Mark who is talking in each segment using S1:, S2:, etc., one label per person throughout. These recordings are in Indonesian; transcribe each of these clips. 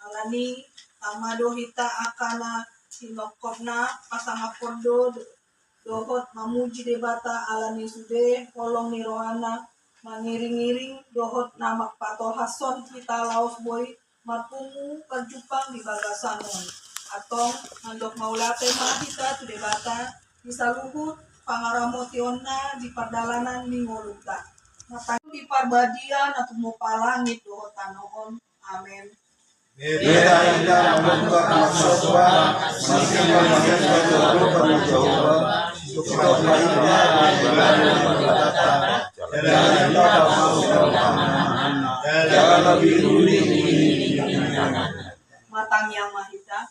S1: Alani amado hita akana sinokopna pasangapodo dohot mamuji debata alani sude kolong ni rohana mangiring-iring dohot namak patohason kita laos boy mapungu perjupang di bagasanon atong mandok maulate mahita tu debata bisa luhut pangaramotiona di pardalanan ni ngoluta matang di parbadian atau mau palangit dohot tanohon amin. Matang yang mahita.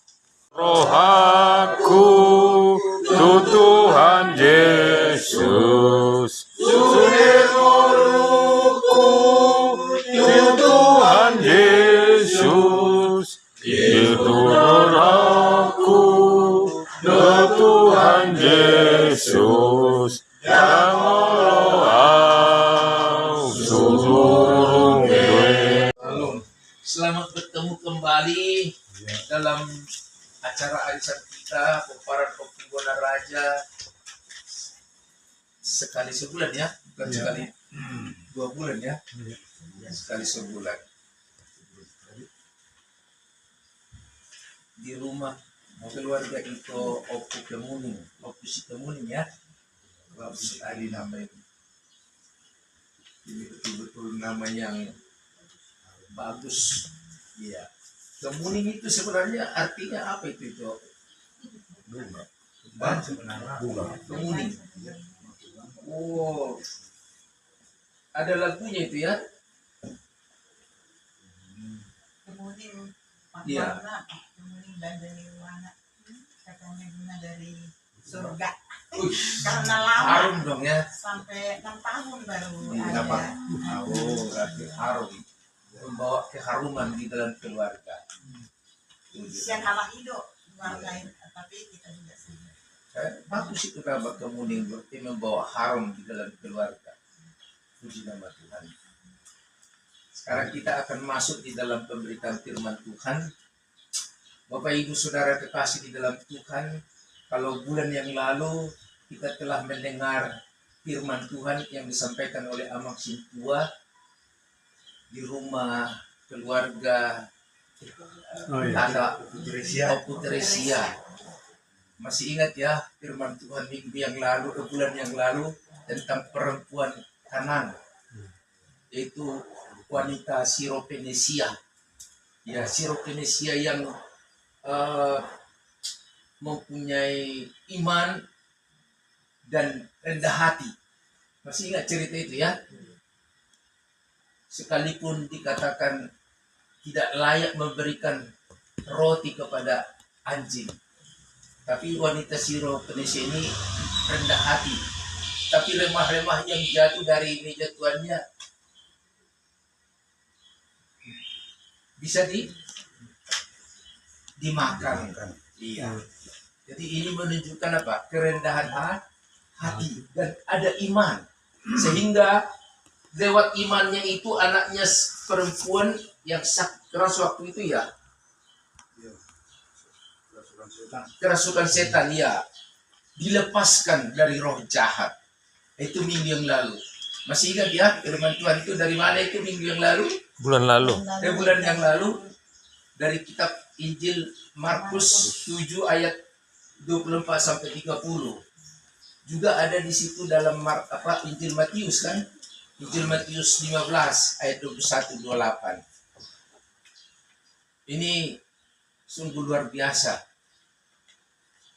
S2: Rohaku tu Tuhan Yesus, suruhku tu Tuhan Yesus, itu rohku tu Tuhan Yesus, yang Allah suruh.
S3: Selamat bertemu kembali dalam acara arisan kita Peparan Pepungguan Raja sekali sebulan ya, bukan sekali 2 bulan ya, sekali sebulan di rumah keluarga itu opus kemuning ya, bagus sekali namanya. Ini betul-betul nama yang bagus, ya. Kemuning itu sebenarnya artinya apa itu? Bunga. Kemuning. Oh, ada lagunya itu ya?
S4: Kemuning,
S3: Iya.
S4: kemuning dan dari warna, katanya bunga dari surga.
S3: Karena
S4: lama.
S3: Harum dong ya?
S4: Sampai 6 tahun baru
S3: Iya, Pak.
S4: ada.
S3: Oh, berarti harum. Membawa keharuman di dalam keluarga.
S4: Siang ala hidup keluarga ini, tapi kita juga sendiri.
S3: Bagus itu kabar kemuning, berarti membawa harum di dalam keluarga. Puji nama Tuhan. Sekarang kita akan masuk di dalam pemberitaan firman Tuhan. Bapak Ibu Saudara kekasih di dalam Tuhan, kalau bulan yang lalu kita telah mendengar firman Tuhan yang disampaikan oleh Amang Sintua di rumah keluarga ada Putresia. Masih ingat ya firman Tuhan minggu yang lalu, bulan yang lalu tentang perempuan Kanan, yaitu wanita Siropenesia. Ya, Siropenesia yang mempunyai iman dan rendah hati. Masih ingat cerita itu ya? Sekalipun dikatakan tidak layak memberikan roti kepada anjing, tapi wanita Siropenesia ini rendah hati, tapi lemah-lemah yang jatuh dari meja tuannya bisa dimakan. Iya. Jadi ini menunjukkan apa? Kerendahan hati dan ada iman, sehingga lewat imannya itu anaknya perempuan yang keras waktu itu ya, kerasukan setan ya, dilepaskan dari roh jahat. Itu minggu yang lalu. Masih ingat ya firman Tuhan itu dari mana itu minggu yang lalu?
S2: Bulan lalu.
S3: Bulan yang lalu dari kitab Injil Markus 7 ayat 24 sampai 30. Juga ada di situ dalam Injil Matius kan? Injil Matius 15 ayat 21-28. Ini sungguh luar biasa.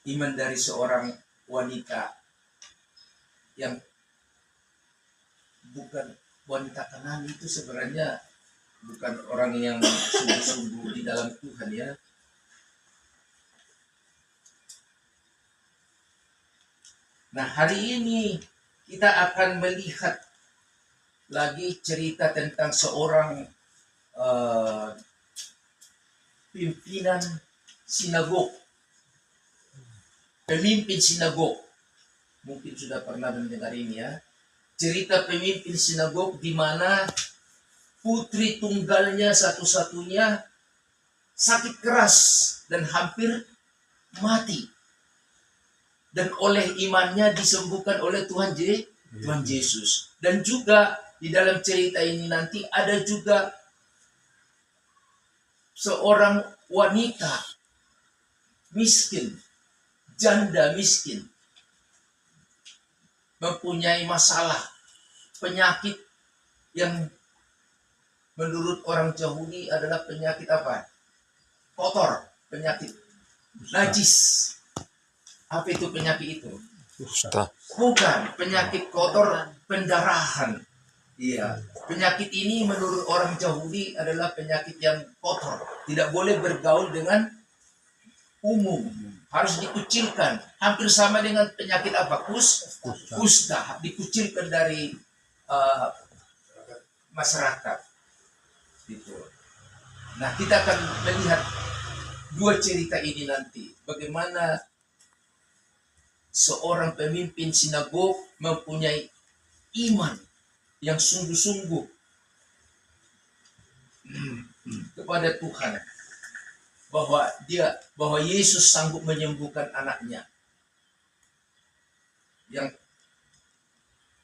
S3: Iman dari seorang wanita yang bukan wanita Kanan itu sebenarnya bukan orang yang sungguh-sungguh di dalam Tuhan ya. Nah, hari ini kita akan melihat lagi cerita tentang seorang pimpinan sinagog, pemimpin sinagog. Mungkin sudah pernah mendengar ini ya. cerita pemimpin sinagog di mana putri tunggalnya satu-satunya sakit keras dan hampir mati. Dan oleh imannya disembuhkan oleh Tuhan Yesus. Dan juga di dalam cerita ini nanti ada juga seorang wanita miskin, janda miskin, mempunyai masalah penyakit yang menurut orang Yahudi adalah penyakit apa? Kotor, penyakit najis. Apa itu penyakit itu?
S2: Kusta.
S3: Bukan, penyakit kotor, pendarahan. Iya, penyakit ini menurut orang Yahudi adalah penyakit yang kotor. Tidak boleh bergaul dengan umum. Harus dikucilkan. Hampir sama dengan penyakit apa? Kusta. Dikucilkan dari masyarakat. Gitu. Nah, kita akan melihat dua cerita ini nanti. Bagaimana seorang pemimpin sinagog mempunyai iman yang sungguh-sungguh kepada Tuhan, bahwa Yesus sanggup menyembuhkan anaknya yang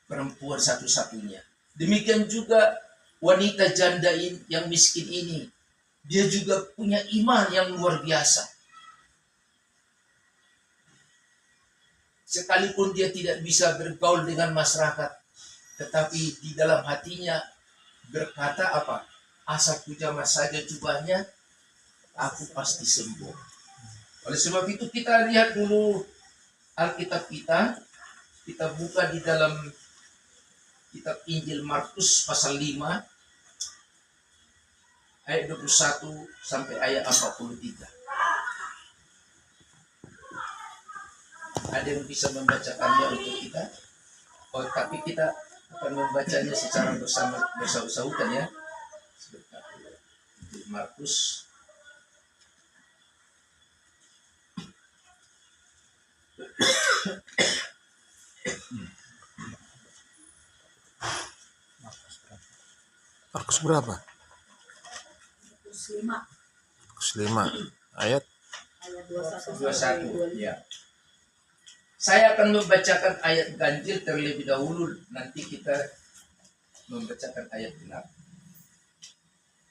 S3: perempuan satu-satunya. Demikian juga wanita janda yang miskin ini, dia juga punya iman yang luar biasa. Sekalipun dia tidak bisa bergaul dengan masyarakat, tetapi di dalam hatinya berkata apa? Asal ku jamah saja jubahnya, aku pasti sembuh. Oleh sebab itu kita lihat dulu Alkitab kita. Kita buka di dalam kitab Injil Markus pasal 5 ayat 21 sampai ayat 43. Ada yang bisa membacakannya untuk kita? Oh, tapi kita akan membacanya secara bersama-sama ya. Sebentar. Markus
S2: Markus berapa? Markus 5 ayat
S3: 21. Ya. Saya akan membacakan ayat ganjil terlebih dahulu, nanti kita membacakan ayat genap.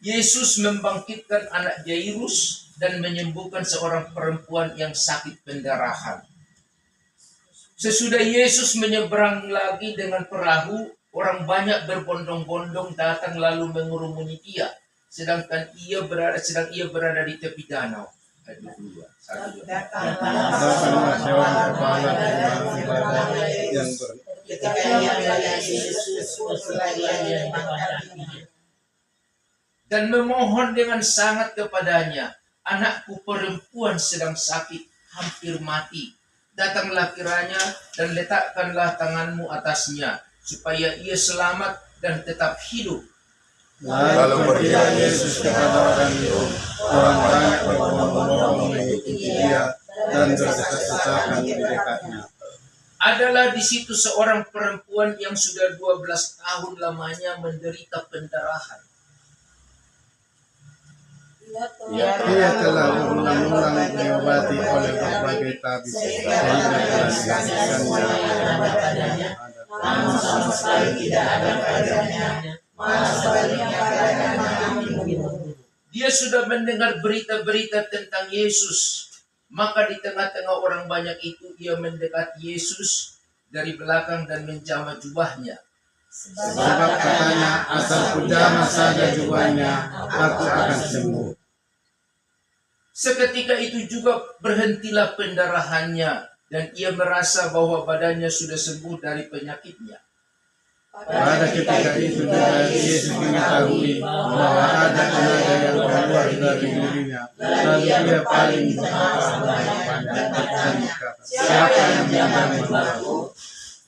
S3: Yesus membangkitkan anak Jairus dan menyembuhkan seorang perempuan yang sakit pendarahan. Sesudah Yesus menyeberang lagi dengan perahu, orang banyak berbondong-bondong datang lalu mengurumuni dia, sedang ia berada di tepi danau. Ayat 22.
S5: Datanglah seorang kepala ibadah yang
S4: ketika ia melihat Yesus berlarian kepadanya
S3: dan memohon dengan sangat kepadanya, anakku perempuan sedang sakit, hampir mati. Datanglah kiranya dan letakkanlah tanganmu atasnya, supaya ia selamat dan tetap hidup.
S5: Lalu pergilah Yesus kepada orang itu. Orang banyak berbondong-bondong mengikuti dia dan berdesak-desakan di dekatnya.
S3: Adalah di situ seorang perempuan yang sudah 12 tahun lamanya menderita pendarahan.
S5: Ia telah berulang-ulang diobati oleh berbagai tabib sehingga telah dihasilkannya.
S4: namun sama sekali tidak ada faedahnya, malah sebaliknya keadaannya makin buruk.
S3: Dia sudah mendengar berita-berita tentang Yesus. Maka di tengah-tengah orang banyak itu ia mendekat Yesus dari belakang dan menjamah jubahnya.
S5: Sebab katanya, asal ku jamah saja jubahnya, aku akan sembuh.
S3: Seketika itu juga berhentilah pendarahannya dan ia merasa bahwa badannya sudah sembuh dari penyakitnya.
S5: Pada ketika itu juga Yesus mengetahui bahwa ada tenaga yang keluar dari dirinya. Lalu ia paling dan berkata, siapa yang menyembuhkanku?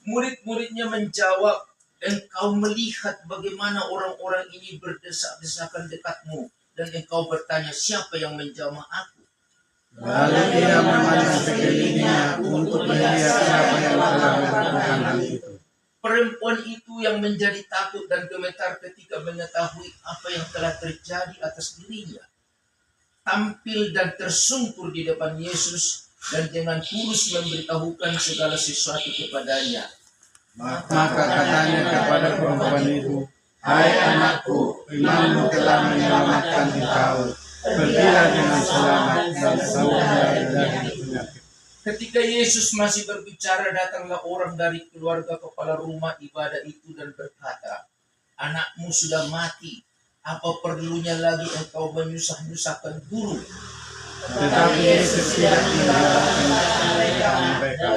S3: Murid-muridnya menjawab, engkau melihat bagaimana orang-orang ini berdesak-desakan dekatmu, dan engkau bertanya, siapa yang menjamah aku?
S5: Lalu ia memandang sekelilingnya untuk melihat siapa yang telah melakukan hal itu.
S3: Perempuan itu yang menjadi takut dan gemetar ketika mengetahui apa yang telah terjadi atas dirinya, tampil dan tersungkur di depan Yesus dan dengan tulus memberitahukan segala sesuatu kepadanya.
S5: Maka katanya kepada perempuan itu, "Hai anakku, imanmu telah menyelamatkan engkau. Pergilah dengan selamat dan sembuhlah dari penyakit."
S3: Ketika Yesus masih berbicara, datanglah orang dari keluarga kepala rumah ibadah itu dan berkata, "Anakmu sudah mati. Apa perlunya lagi engkau menyusah-nyusahkan guru?"
S5: Tetapi Yesus tidak meninggalkan mereka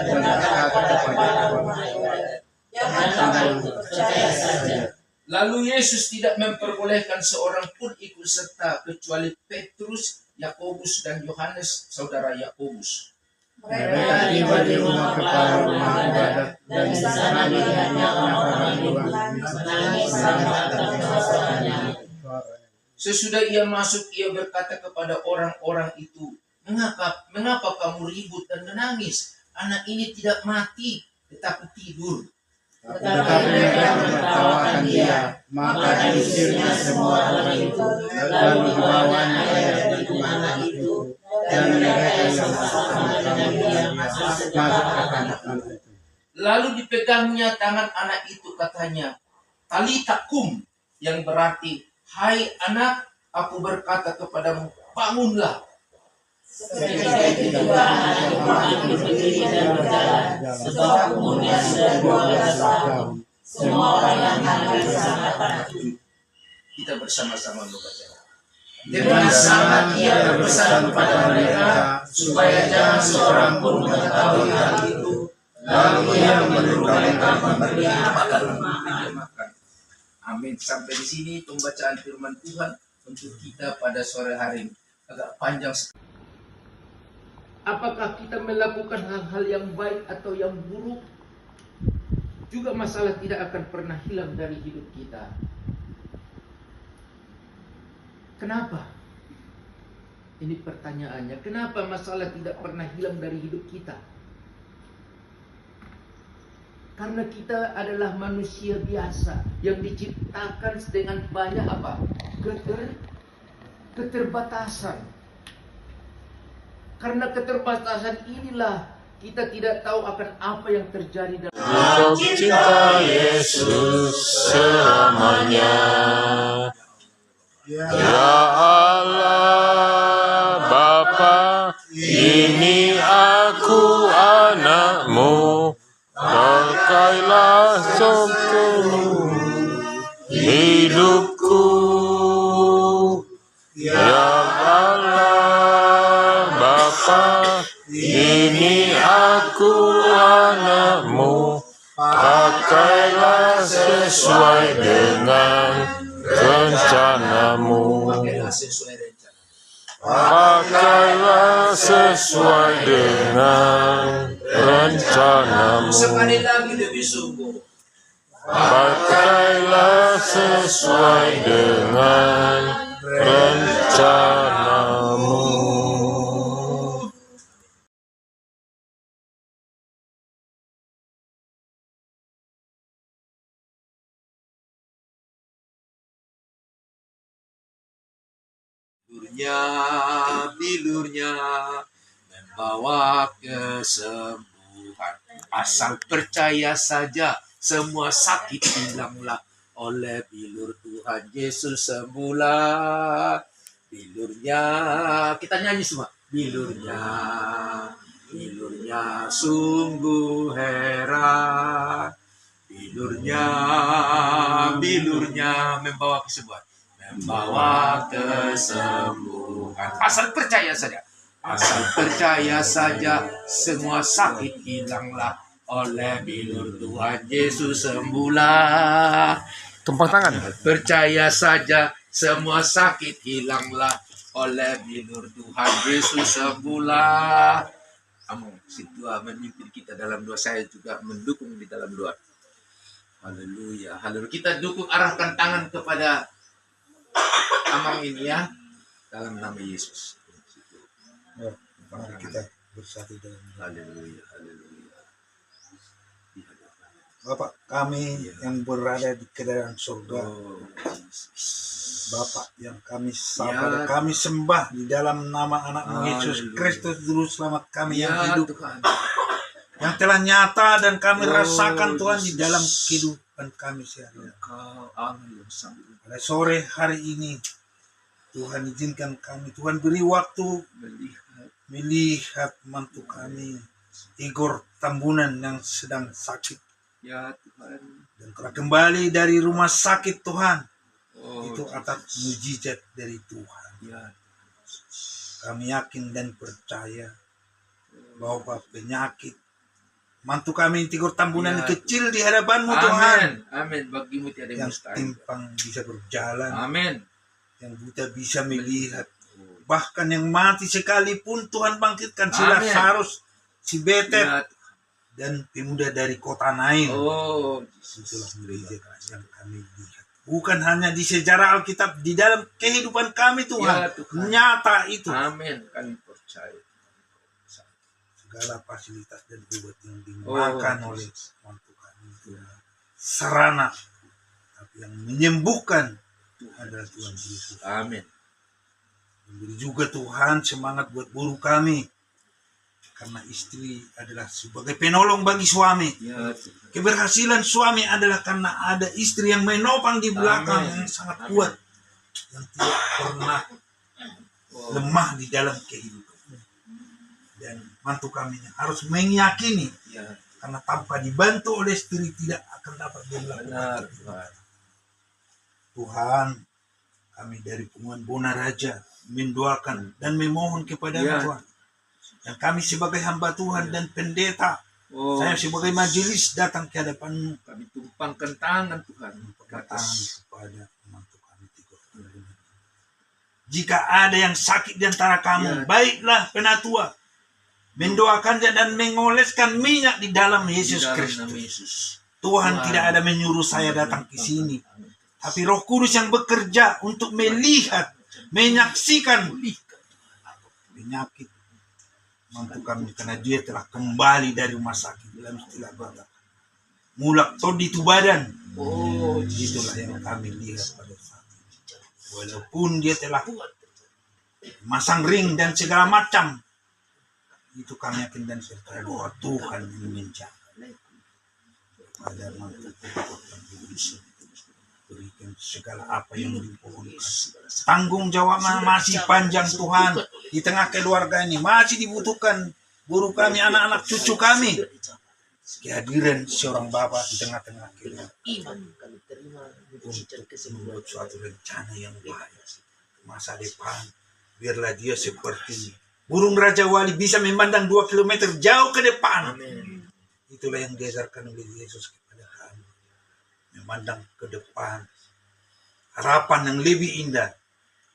S5: dan berkata kepada orang itu,
S4: Jangan kamu percaya saja.
S3: Lalu Yesus tidak memperbolehkan seorang pun ikut serta kecuali Petrus, Yakobus, dan Yohanes, saudara Yakobus.
S5: Mereka tiba di rumah kepala rumah ibadat dan di sana melihatnya orang-orang
S4: menangis sambil bersorak-soraknya.
S3: Sesudah ia masuk, ia berkata kepada orang-orang itu, Mengapa kamu ribut dan menangis? Anak ini tidak mati, tetapi tidur."
S5: Tetapi mereka menertawakan dia, maka diusirnya semua orang itu, lalu dibawanya ke anak itu, dan mereka yang bersama dengan dia masuk ke anak itu.
S3: Lalu dipegangnya tangan anak itu, katanya, "Talita kum," yang berarti, "Hai anak, aku berkata kepadamu, bangunlah."
S4: Ketika itu juga anak itu berdiri dan berjalan, sebab umurnya sudah 12 tahun. Semua orang yang hadir sangat takut.
S3: Kita bersama-sama membaca.
S5: Dengan sangat ia berpesan kepada mereka, supaya jangan seorang pun mengetahui hal itu. Lalu ia menyuruh mereka memberi
S3: makan. Amin. Sampai di sini pembacaan firman Tuhan untuk kita pada sore hari ini. Agak panjang sekali. Apakah kita melakukan hal-hal yang baik atau yang buruk? Juga masalah tidak akan pernah hilang dari hidup kita. Kenapa? Ini pertanyaannya. Kenapa masalah tidak pernah hilang dari hidup kita? Karena kita adalah manusia biasa yang diciptakan dengan banyak apa? Keterbatasan. Karena keterbatasan inilah kita tidak tahu akan apa yang terjadi dalam
S2: Engkau cinta Yesus selamanya. Ya Allah Bapa, ini aku anakmu, pakailah sungguh hidupku. Ya Allah Bapa, ini aku anakmu, pakailah sesuai dengan rencanamu. Pakailah sesuai dengan rencanamu.
S3: Sekali lagi lebih sungguh.
S2: Pakailah sesuai dengan rencanamu.
S3: Bilurnya membawa kesembuhan. Asal percaya saja, semua sakit hilanglah oleh bilur Tuhan Yesus sembuhlah. Bilurnya, kita nyanyi semua. Bilurnya sungguh heran. Bilurnya membawa kesembuhan. Membawa kesembuhan. Asal percaya saja. Asal percaya saja, semua sakit hilanglah oleh bilur Tuhan Yesus sembuhlah.
S2: Tumpang tangan.
S3: Percaya saja, semua sakit hilanglah oleh bilur Tuhan Yesus sembuhlah. Amin. Si Tuhan memimpin kita dalam doa, saya juga mendukung di dalam doa. Haleluya, haleluya. Kita dukung, arahkan tangan kepada Amang ini ya, dalam nama Yesus.
S5: Mari kita bersatu dalam
S3: Haleluya, haleluya.
S6: Bapak kami yang berada di kedalam surga, Bapak yang kami sabar, kami sembah di dalam nama anak-Mu Yesus Kristus, Juru Selamat kami yang hidup,
S3: Tuhan.
S6: yang telah nyata dan kami rasakan Tuhan di dalam kehidupan kami sehari-hari.
S3: Engkau Allah yang sanggup
S6: Pada sore hari ini, Tuhan izinkan kami, Tuhan beri waktu melihat mantu kami, Igor Tambunan yang sedang sakit.
S3: ya Tuhan.
S6: Dan telah kembali dari rumah sakit Tuhan.
S3: Oh,
S6: Itu atas mujizat dari Tuhan.
S3: ya.
S6: Kami yakin dan percaya bahwa penyakit mantu kami Igor Tambunan
S3: Ya.
S6: kecil di hadapan-Mu Tuhan.
S3: Amin. Amin. Bagimu tiada yang
S6: Yang
S3: mustahil.
S6: timpang bisa berjalan.
S3: Amin.
S6: Yang buta bisa melihat. Bahkan yang mati sekalipun Tuhan bangkitkan. Si Lazarus, si Betet,
S3: Ya.
S6: dan pemuda dari kota Nain.
S3: Oh,
S6: Itulah gereja yang kami lihat. Bukan hanya di sejarah Alkitab, di dalam kehidupan kami Tuhan.
S3: Ya, Tuhan.
S6: Nyata itu.
S3: amin. Kami percaya.
S6: Segala fasilitas dan obat yang dimakan
S3: Oh,
S6: oleh mantu kami itu sarana. Tapi yang menyembuhkan adalah Tuhan Yesus.
S3: Amin.
S6: Memberi juga Tuhan semangat buat buruh kami. Karena istri adalah sebagai penolong bagi suami.
S3: Ya, Tuhan.
S6: Keberhasilan suami adalah karena ada istri yang menopang di belakang
S3: Amin.
S6: yang sangat
S3: Amin.
S6: kuat. Yang tidak pernah lemah di dalam kehidupan. Dan mantu kami harus meyakini.
S3: Ya,
S6: Karena tanpa dibantu oleh istri tidak akan dapat dia
S3: benar
S6: melakukan.
S3: Tuhan.
S6: Tuhan, kami dari Punggungan Bonaraja mendoakan dan memohon kepada
S3: Ya.
S6: Tuhan. Dan kami sebagai hamba Tuhan dan pendeta,
S3: Oh,
S6: saya sebagai majelis datang ke hadapan-Mu.
S3: kami tumpangkan tangan Tuhan.
S6: Perkataan kepada mantu kami Igor Tambunan. Jika ada yang sakit di antara kamu,
S3: Ya.
S6: baiklah penatua, mendoakannya dan mengoleskan minyak di dalam
S3: Di
S6: Yesus
S3: dalam nama
S6: Kristus.
S3: Yesus.
S6: Tuhan tidak ada menyuruh saya datang ke sini, tapi Roh Kudus yang bekerja untuk melihat, menyaksikan penyakit mantu kami karena dia telah kembali dari rumah sakit dalam istilah Batak. Mulak todi tu badan.
S3: Oh,
S6: Itulah yang kami lihat pada saat itu. Walaupun dia telah masang ring dan segala macam, itu kami yakin dan percaya bahwa Tuhan yang menjaga. Pada mantu Tuhan berikan segala apa yang dipohonkan. Tanggung jawabnya masih panjang Tuhan. Di tengah keluarga ini masih dibutuhkan buruh kami, anak-anak cucu kami. Kehadiran seorang bapak di tengah-tengah keluarga. Untuk membuat suatu rencana yang baik. Masa depan. Biarlah dia seperti burung Raja Wali bisa memandang 2 kilometer jauh ke depan. Itulah yang diajarkan oleh Yesus kepada kami. Memandang ke depan. Harapan yang lebih indah.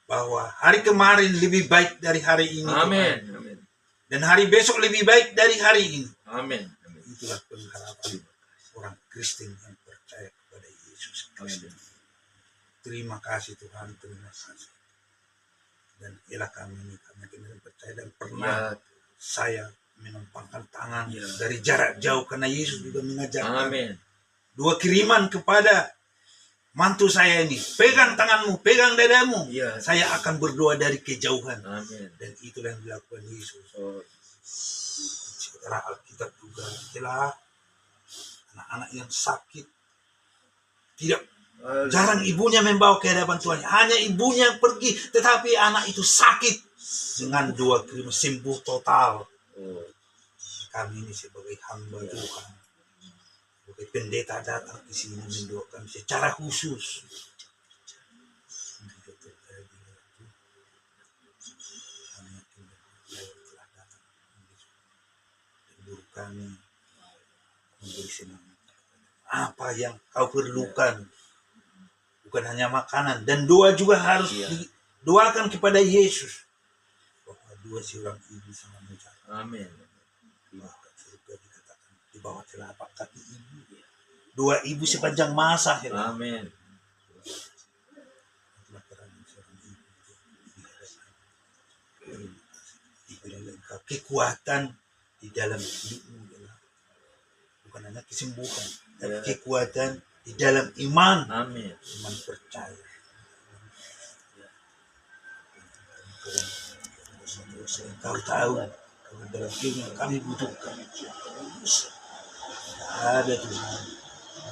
S6: Bahwa hari kemarin lebih baik dari hari ini.
S3: amin.
S6: Tuhan.
S3: Amin.
S6: Dan hari besok lebih baik dari hari ini.
S3: Amin. Amin.
S6: Itulah pengharapan orang Kristen yang percaya kepada Yesus Kristus. Terima kasih Tuhan, terima kasih. Dan ialah kami ini, kami percaya dan pernah
S3: Ya,
S6: saya menumpangkan tangan
S3: Ya.
S6: dari jarak jauh karena Yesus juga mengajarkan
S3: amin.
S6: 2 kiriman kepada mantu saya ini. Pegang tanganmu, pegang dadamu.
S3: Ya.
S6: Saya akan berdoa dari kejauhan.
S3: Amin.
S6: Dan itulah yang dilakukan Yesus.
S3: Oh,
S6: Secara Alkitab juga telah anak-anak yang sakit tidak jarang ibunya membawa ke hadapan Tuhan. Hanya ibunya yang pergi, tetapi anak itu sakit dengan 2 kiriman sembuh total.
S3: oh,
S6: Kami ini sebagai hamba Tuhan, sebagai pendeta datang di sini mendoakan secara khusus. Untuk terjadi itu, kami yakin bahwa telah datang dan guru kami memberi semangat. Apa yang kau perlukan, bukan hanya makanan, dan doa juga harus didoakan kepada Yesus. Bahwa dua seorang ibu sama menjaga.
S3: amin.
S6: Maka surga dikatakan di bawah telapak kaki ibu. 2 ibu sepanjang masa.
S3: Amin.
S6: Itulah peranan seorang ibu di hadapan. Diberikan kekuatan di dalam hidupmu. Bukan hanya kesembuhan, dan kekuatan di dalam iman.
S3: Amin.
S6: Iman percaya. Engkau tahu bahwa dalam dunia kami butuhkan dosa. Ada Tuhan.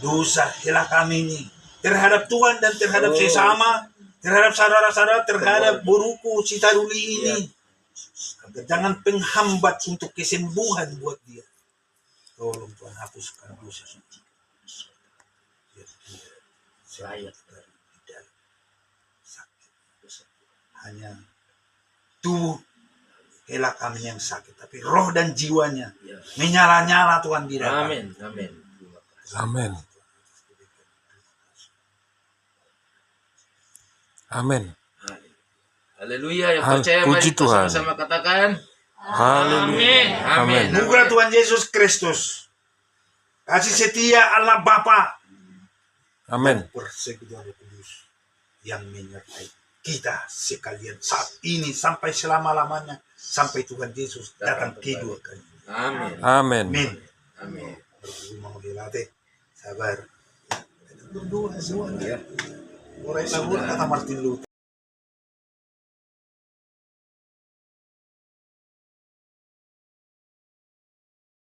S6: Dosa hilang kami ini terhadap Tuhan dan terhadap sesama, terhadap saudara-saudara, terhadap buruku si Taruli ini. Agar jangan penghambat untuk kesembuhan buat dia. Tolong Tuhan hapuskan dosa suci. Biar dia layak dari dalam sakit. Hanya tubuh hilang kami yang sakit, tapi roh dan jiwanya menyala-nyala Tuhan di dalam.
S3: Amin. Amin.
S2: Amin. Amin.
S3: Haleluya. Yang percaya mari
S2: Puji
S3: kita
S2: Tuhan.
S3: sama-sama katakan.
S2: Haleluya.
S3: Amin.
S6: Anugerah Tuhan Yesus Kristus, kasih setia Allah Bapa,
S2: Amin.
S6: persekutuan Roh Kudus yang menyertai kita sekalian saat ini sampai selama-lamanya, sampai Tuhan Yesus datang kedua kali.
S3: Amin.
S2: Amin.
S6: Amin.
S3: Amin.
S6: Berdoa dilatih, sabar. Berdoa semua ya. Orang sabur kata Martin Luther.